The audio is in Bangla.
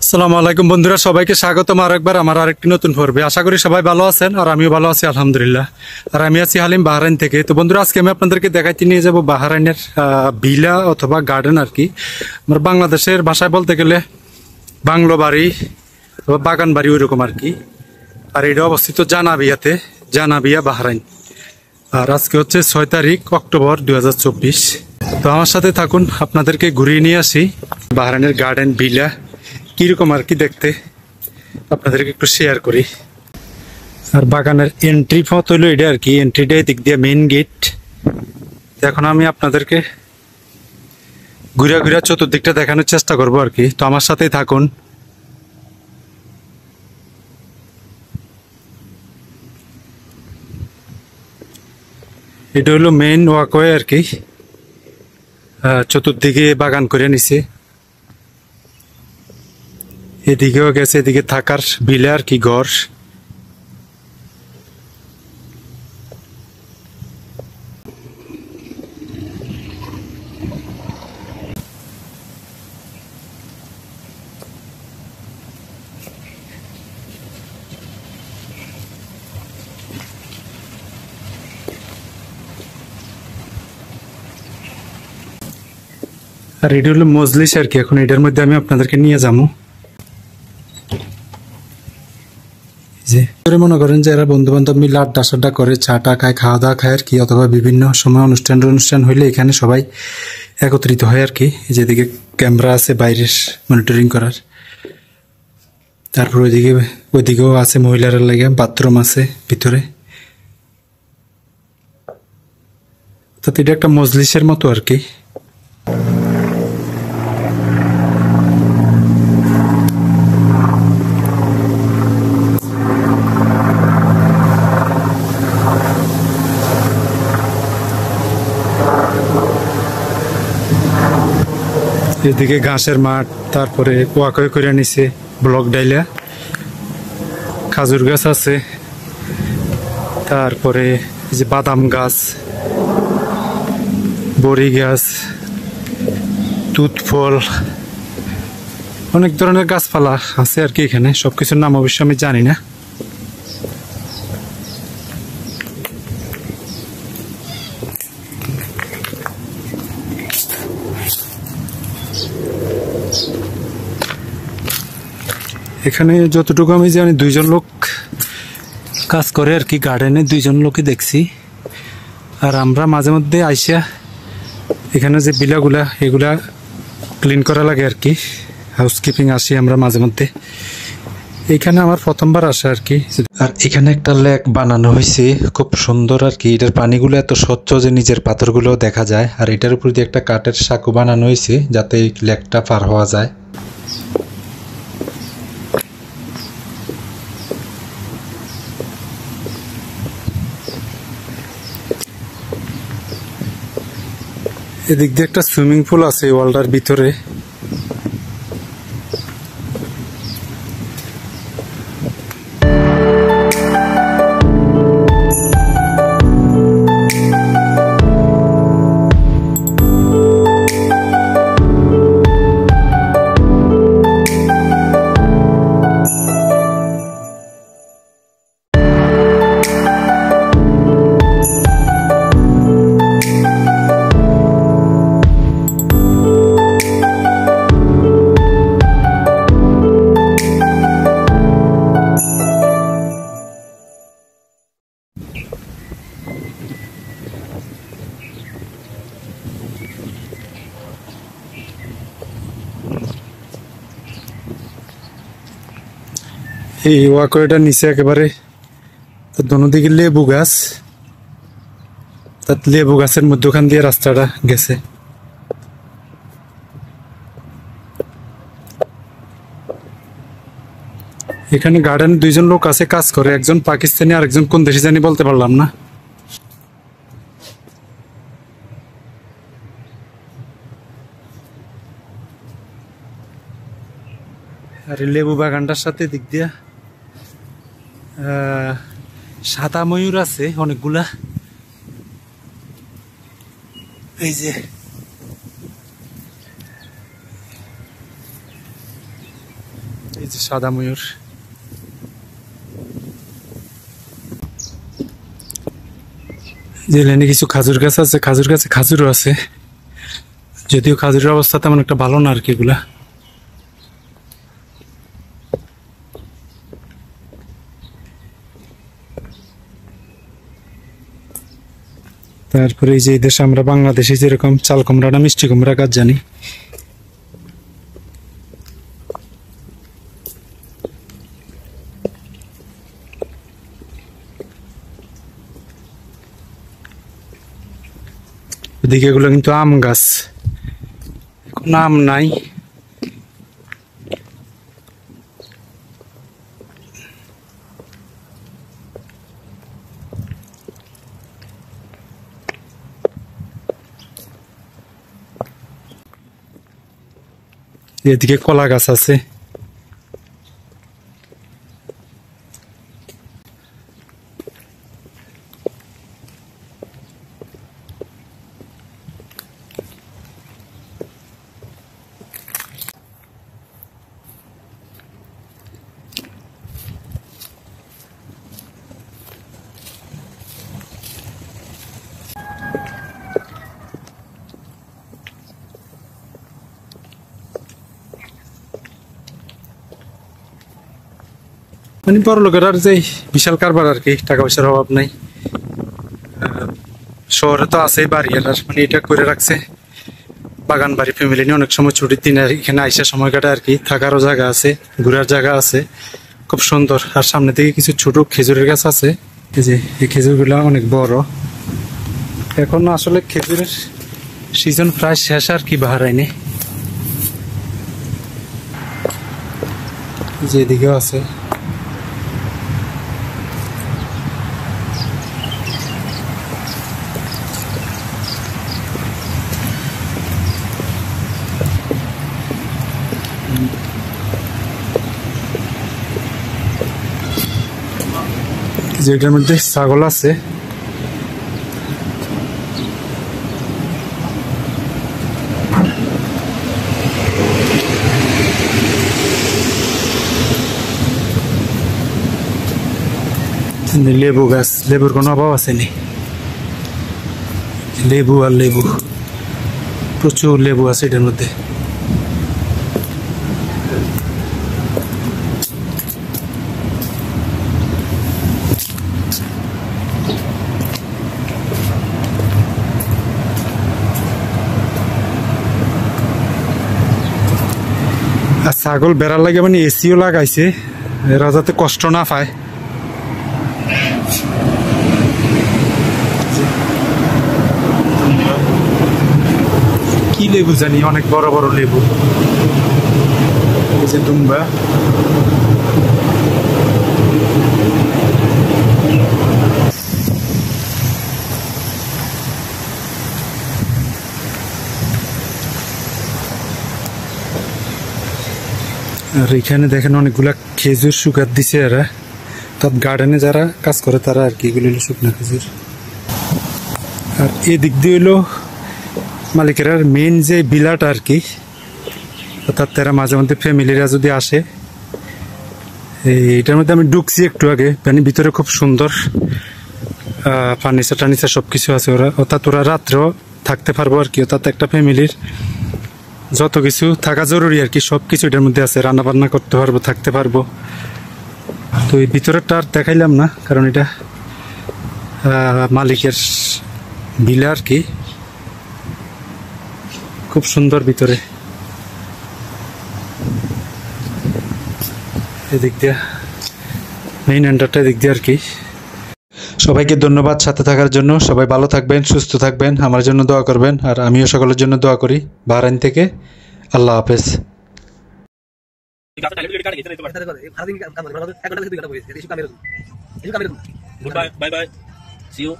আসসালামু আলাইকুম বন্ধুরা, সবাইকে স্বাগতম আরেকবার আমার আরেকটি নতুন পর্বে। আশা করি সবাই ভালো আছেন আর আমিও ভালো আছি আলহামদুলিল্লাহ। আর আমি আছি হালিম, বাহরাইন থেকে। তো বন্ধুরা, আজকে আমি আপনাদেরকে দেখাইতে নিয়ে যাব বাহরাইনের ভিলা অথবা গার্ডেন আর কি। আমার বাংলাদেশের ভাষায় বলতে গেলে বাংলো বাড়ি অথবা বাগান বাড়ি ওইরকম আর কি। আর এটা অবস্থিত জানাবিয়াতে, জানাবিয়া বাহরাইন। আর আজকে হচ্ছে 6 তারিখ অক্টোবর 2024। তো আমার সাথে থাকুন, আপনাদেরকে ঘুরিয়ে নিয়ে আসি বাহরাইনের গার্ডেন ভিলা কিরকম আর কি দেখতে, আপনাদেরকে একটু শেয়ার করি। আর বাগানের এন্ট্রি পথ হইলো এটা আর কি, এন্ট্রিটাই দিক দিয়ে মেইন গেট। এখন আমি আপনাদেরকে ঘুরে ঘুরে চতুর্দিকটা দেখানোর চেষ্টা করব আর কি। তো আমার সাথেই থাকুন। এটা হলো মেইন ওয়াকওয়ে আর কি, চতুর্দিকে বাগান করে নিছে। এদিকেও গেছে, এদিকে থাকার বিলে আর কি ঘর। আর এটা হলো মজলিস আর কি। এখন এটার মধ্যে আমি আপনাদেরকে নিয়ে যাবো। যে মনে করেন যে এরা বন্ধু বান্ধব মিলে আড্ডা সাড্ডা করে, চাটা খায়, খাওয়া দাওয়া খায় আর কি। অথবা বিভিন্ন সময় অনুষ্ঠান হইলে এখানে সবাই একত্রিত হয় আর কি। যেদিকে ক্যামেরা আছে বাইরের মনিটরিং করার, তারপর ওইদিকেও আছে মহিলারা লাগে, বাথরুম আছে ভিতরে। তো এটা একটা মজলিসের মতো আর কি। এদিকে ঘাসের মাঠ, তারপরে ওয়াকওয়ে করে নিছে ব্লক ডাইলা, খাজুর গাছ আছে, তারপরে যে বাদাম গাছ, বড়ি গাছ, তুত ফল, অনেক ধরনের গাছপালা আছে আর কি এখানে। সবকিছুর নাম অবশ্য আমি জানি না। এখানে যতটুকু আমি জানি 2 জন লোক কাজ করে আর কি গার্ডেনে, 2 জন লোকই দেখছি। আর আমরা মাঝে মধ্যে আইসা এখানে যে বিলাগুলা এগুলা ক্লিন করা লাগে আর কি, হাউসকিপিং আসি আমরা মাঝে মধ্যে। এখানে আমার প্রথমবার আসা আর কি। আর এখানে একটা লেক বানানো হয়েছে খুব সুন্দর আর কি। এটার পানিগুলো এত স্বচ্ছ যে নিচের পাথরগুলো দেখা যায়। আর এটার উপর দিয়ে একটা কাঠের সাঁকো বানানো হয়েছে যাতে এই লেকটা পার হওয়া যায়। এদিক দিয়ে একটা সুইমিং পুল আছে ওয়ালটার ভিতরে। এই ওয়াকওয়েটার নিচে একেবারে দোনোদিকে লেবু গাছ, তার লেবু গাছের মধ্যখান দিয়ে রাস্তাটা গেছে। এখানে গার্ডেন 2 জন লোক আছে কাজ করে, একজন পাকিস্তানি আর একজন কোন দেশি জানি বলতে পারলাম না। আর লেবু বাগানটার সাথে দিক দিয়া সাদা ময়ূর আছে অনেকগুলা। এই যে এই যে সাদা ময়ূর। যে লাইনে কিছু খাজুর গাছ আছে, খাজুর গাছে খাজুরও আছে, যদিও খাজুরের অবস্থা তেমন একটা ভালো না আর কি এগুলা। তারপরে এই যে এই দেশে আমরা বাংলাদেশে যেরকম চাল কুমড়াটা মিষ্টি কুমড়া গাছ জানি, এদিকে এগুলো কিন্তু আম গাছ, এখন আম নাই। এদিকে কলা গাছ আছে। মানে বড় লোকের আর যে বিশাল কারবার আর কি, টাকা পয়সার অভাব নাই। শহরে তো আছে বাড়ি, আর মানে এটা করে রাখছে বাগান বাড়ি, ফ্যামিলি নিয়ে অনেক সময় ছুটির দিনে এখানে আইসা সময় কাটায় আর কি। থাকারও জায়গা আছে, ঘোরার জায়গা আছে, খুব সুন্দর। আর সামনে থেকে কিছু ছোট খেজুরের গাছ আছে, এই যে এই খেজুরগুলো অনেক বড়। এখন আসলে খেজুরের সিজন প্রায় শেষ আর কি বাহারাইনে। যে এদিকেও আছে। যেটার মধ্যে ছাগল আছে, লেবু গাছ, লেবুর কোনো অভাব আসেনি। লেবু আর লেবু, প্রচুর লেবু আছে এটার মধ্যে। আর ছাগল বেড়ার লাগে মানে এসিও লাগাইছে, এরা যাতে কষ্ট না পায়। কি লেবু জানি, অনেক বড় বড় লেবু, এই যে ডুম্বা। আর এখানে দেখেন অনেকগুলা খেজুর শুকাত দিছে এরা, তার গার্ডেনে যারা কাজ করে তারা আর কি, এগুলো হলো শুকনা খেজুর। আর এদিক দিয়ে হলো মালিকের মেইন যে বিলাটা আর কি, অর্থাৎ তারা মাঝে মধ্যে ফ্যামিলিরা যদি আসে, এইটার মধ্যে আমি ঢুকছি একটু আগে, মানে ভিতরে খুব সুন্দর ফার্নিচার টার্নিচার সব কিছু আছে। ওরা অর্থাৎ ওরা রাত্রেও থাকতে পারবো আর কি, অর্থাৎ একটা ফ্যামিলির যত কিছু থাকা জরুরি আর কি সব কিছু এটার মধ্যে আছে। রান্না বান্না করতে পারবো, থাকতে পারবো। তো এই ভিতরেরটা আর দেখাইলাম না, কারণ এটা মালিকের বিলা আর কি, খুব সুন্দর ভিতরে। এদিক দিয়ে মেইন এন্টারটা এদিক দিয়ে আর কি। সবাইকে ধন্যবাদ সাথে থাকার জন্য। সবাই ভালো থাকবেন, সুস্থ থাকবেন, আমার জন্য দোয়া করবেন। আর আমিও সকলের জন্য দোয়া করি। বাহরাইন থেকে আল্লাহ হাফেজ। Goodbye, bye bye. See you.